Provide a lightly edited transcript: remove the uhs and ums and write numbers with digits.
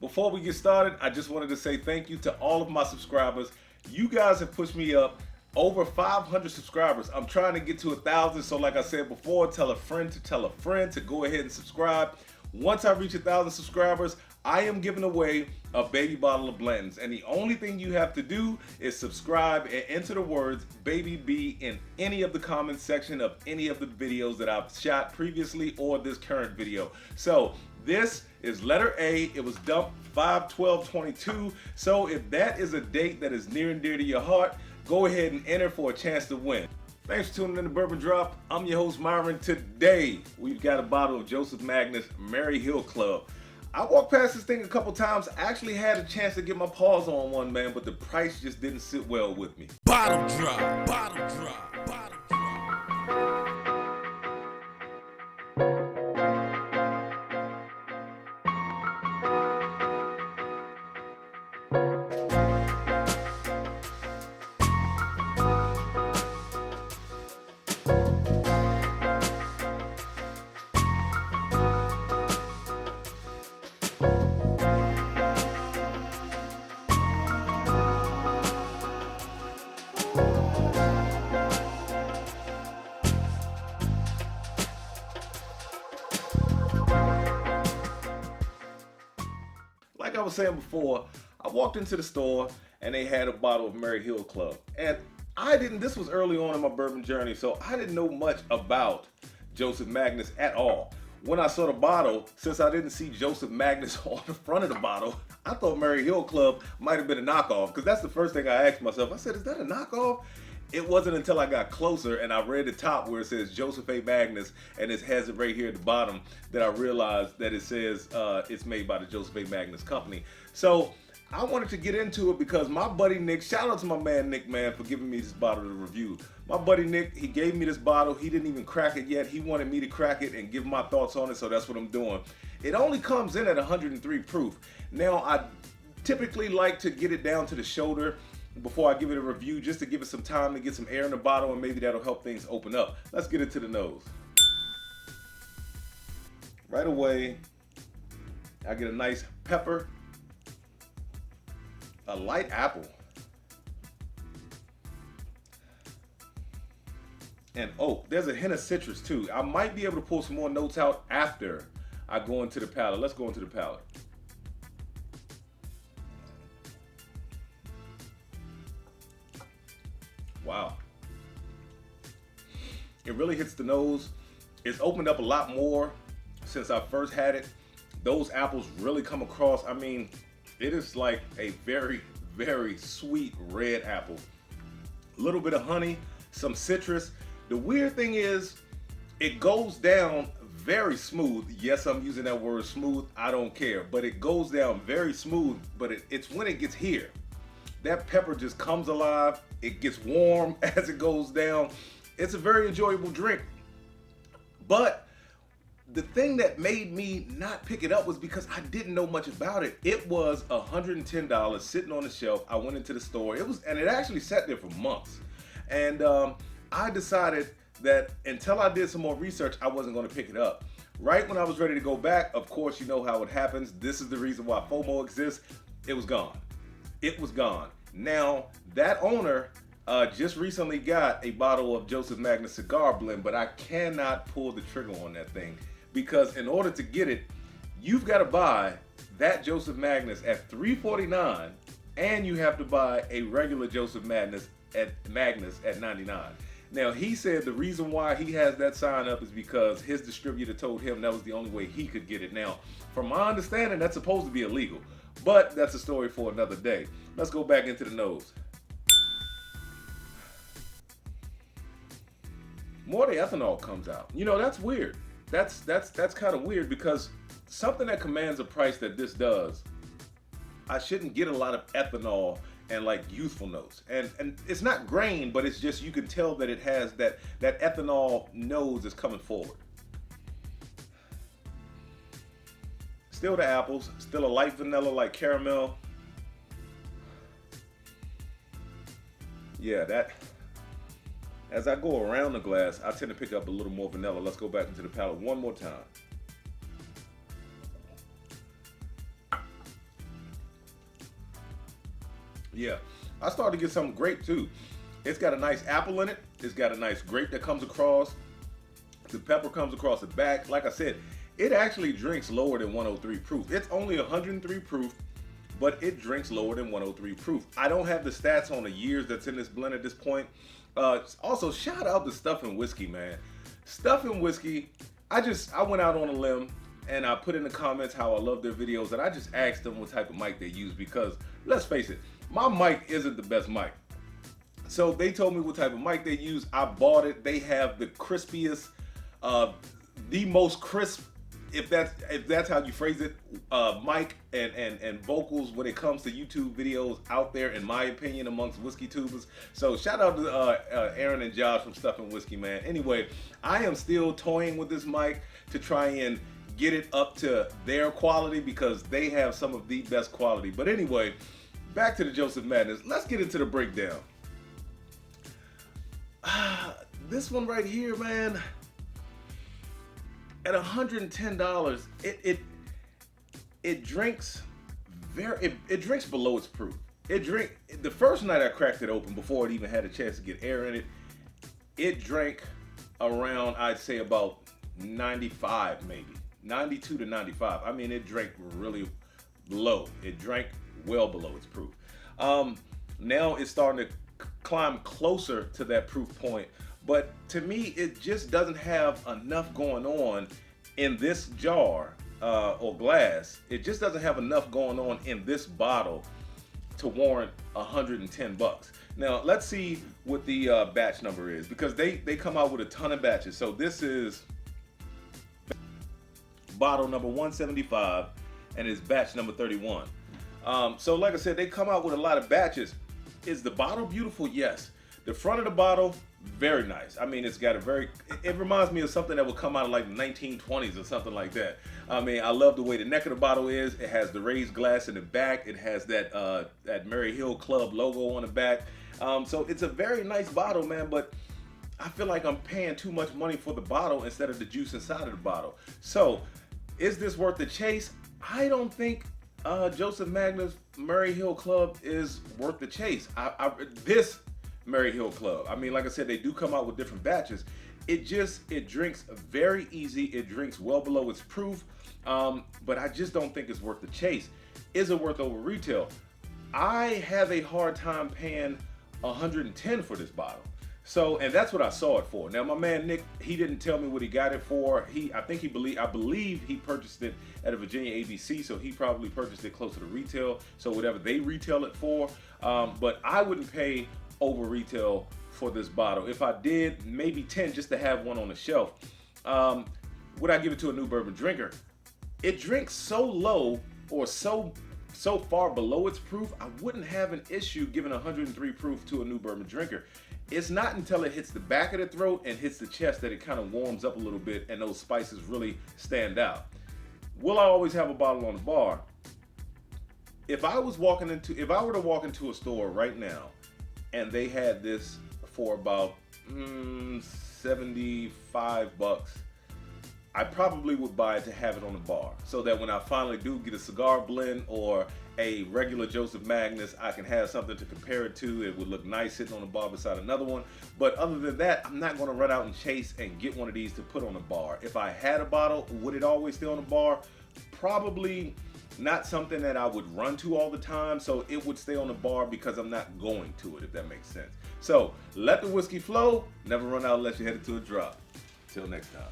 Before we get started, I just wanted to say thank you to all of my subscribers. You guys have pushed me up over 500 subscribers. I'm trying to get to 1,000, so like I said before, tell a friend to go ahead and subscribe. Once I reach 1,000 subscribers, I am giving away a baby bottle of Blanton's, and the only thing you have to do is subscribe and enter the words Baby B in any of the comment section of any of the videos that I've shot previously or this current video. So this is letter A. It was dumped 5/12/22. So if that is a date that is near and dear to your heart, go ahead and enter for a chance to win. Thanks for tuning in to Bourbon Drop. I'm your host, Myron. Today, we've got a bottle of Joseph Magnus Mary Hill Club. I walked past this thing a couple times. I actually had a chance to get my paws on one, man, but the price just didn't sit well with me. Bottle drop, bottle drop, bottle drop. Like I was saying before, I walked into the store and they had a bottle of Mary Hill Club. And this was early on in my bourbon journey, so I didn't know much about Joseph Magnus at all. When I saw the bottle, since I didn't see Joseph Magnus on the front of the bottle, I thought Mary Hill Club might have been a knockoff, because that's the first thing I asked myself. I said, is that a knockoff? It wasn't until I got closer and I read the top where it says Joseph A. Magnus and it has it right here at the bottom that I realized that it says it's made by the Joseph A. Magnus Company. So I wanted to get into it because my buddy Nick, shout out to my man Nick, man, for giving me this bottle to review. My buddy Nick, he gave me this bottle. He didn't even crack it yet. He wanted me to crack it and give my thoughts on it, so that's what I'm doing. It only comes in at 103 proof. Now, I typically like to get it down to the shoulder before I give it a review, just to give it some time to get some air in the bottle, and maybe that'll help things open up. Let's get into the nose. Right away, I get a nice pepper, a light apple, and oh, there's a hint of citrus too. I might be able to pull some more notes out after I go into the palate. Let's go into the palate. Wow. It really hits the nose. It's opened up a lot more since I first had it. Those apples really come across. I mean, it is like a very, very sweet red apple. A little bit of honey, some citrus. The weird thing is, it goes down very smooth. Yes, I'm using that word smooth. I don't care. But it goes down very smooth. But it's when it gets here, that pepper just comes alive. It gets warm as it goes down. It's a very enjoyable drink. But the thing that made me not pick it up was because I didn't know much about it. It was $110 sitting on the shelf. I went into the store. And it actually sat there for months. And I decided that until I did some more research, I wasn't going to pick it up. Right when I was ready to go back, of course, you know how it happens. This is the reason why FOMO exists. It was gone. It was gone. Now, that owner just recently got a bottle of Joseph Magnus cigar blend, but I cannot pull the trigger on that thing because in order to get it, you've got to buy that Joseph Magnus at $349, and you have to buy a regular Joseph Magnus at $99. Now, he said the reason why he has that sign up is because his distributor told him that was the only way he could get it. Now, from my understanding, that's supposed to be illegal, but that's a story for another day. Let's go back into the nose. More of the ethanol comes out. You know, that's weird. That's kind of weird because something that commands a price that this does, I shouldn't get a lot of ethanol and like youthful notes. And it's not grain, but it's just, you can tell that it has that ethanol nose is coming forward. Still the apples, still a light vanilla like caramel. Yeah, that, as I go around the glass, I tend to pick up a little more vanilla. Let's go back into the palate one more time. Yeah, I started to get something great too. It's got a nice apple in it. It's got a nice grape that comes across. The pepper comes across the back. Like I said, it actually drinks lower than 103 proof. It's only 103 proof, but it drinks lower than 103 proof. I don't have the stats on the years that's in this blend at this point. Also, shout out to Stuff and Whiskey, man. Stuff and Whiskey, I went out on a limb and I put in the comments how I love their videos, and I just asked them what type of mic they use because, let's face it, my mic isn't the best mic. So they told me what type of mic they use. I bought it. They have the crispiest, the most crisp, if that's how you phrase it, mic and vocals when it comes to YouTube videos out there, in my opinion, amongst whiskey tubers. So shout out to Aaron and Josh from Stuff and Whiskey, man. Anyway, I am still toying with this mic to try and get it up to their quality because they have some of the best quality. But anyway, back to the Joseph Madness. Let's get into the breakdown. This one right here, man, at $110, it drinks it drinks below its proof. The first night I cracked it open before it even had a chance to get air in it, it drank around, I'd say about 95, maybe 92 to 95. I mean, it drank really low. It drank well below its proof. Now it's starting to climb closer to that proof point, but to me it just doesn't have enough going on in this jar or glass. It just doesn't have enough going on in this bottle to warrant $110. Now let's see what the batch number is, because they come out with a ton of batches. So this is bottle number 175 and it's batch number 31. So like I said, they come out with a lot of batches. Is the bottle beautiful? Yes. The front of the bottle, very nice. I mean, it's got it reminds me of something that would come out of like the 1920s or something like that. I mean, I love the way the neck of the bottle is. It has the raised glass in the back. It has that Mary Hill Club logo on the back. So it's a very nice bottle, man, but I feel like I'm paying too much money for the bottle instead of the juice inside of the bottle. So is this worth the chase? I don't think Joseph Magnus Mary Hill Club is worth the chase. This Mary Hill Club, I mean, like I said, they do come out with different batches. It drinks very easy. It drinks well below its proof, but I just don't think it's worth the chase. Is it worth over retail? I have a hard time paying $110 for this bottle. So, and that's what I saw it for. Now, my man Nick, he didn't tell me what he got it for. I believe he purchased it at a Virginia ABC, so he probably purchased it closer to retail. So whatever they retail it for, but I wouldn't pay over retail for this bottle. If I did, maybe 10 just to have one on the shelf. Would I give it to a new bourbon drinker? It drinks so low or so far below its proof, I wouldn't have an issue giving 103 proof to a new bourbon drinker. It's not until it hits the back of the throat and hits the chest that it kind of warms up a little bit and those spices really stand out. Will I always have a bottle on the bar? If I were to walk into a store right now and they had this for about $75, I probably would buy it to have it on the bar, so that when I finally do get a cigar blend or a regular Joseph Magnus, I can have something to compare it to. It would look nice sitting on the bar beside another one. But other than that, I'm not going to run out and chase and get one of these to put on the bar. If I had a bottle, would it always stay on the bar? Probably not something that I would run to all the time, so it would stay on the bar because I'm not going to it, if that makes sense. So let the whiskey flow. Never run out unless you're headed to a drop. Till next time.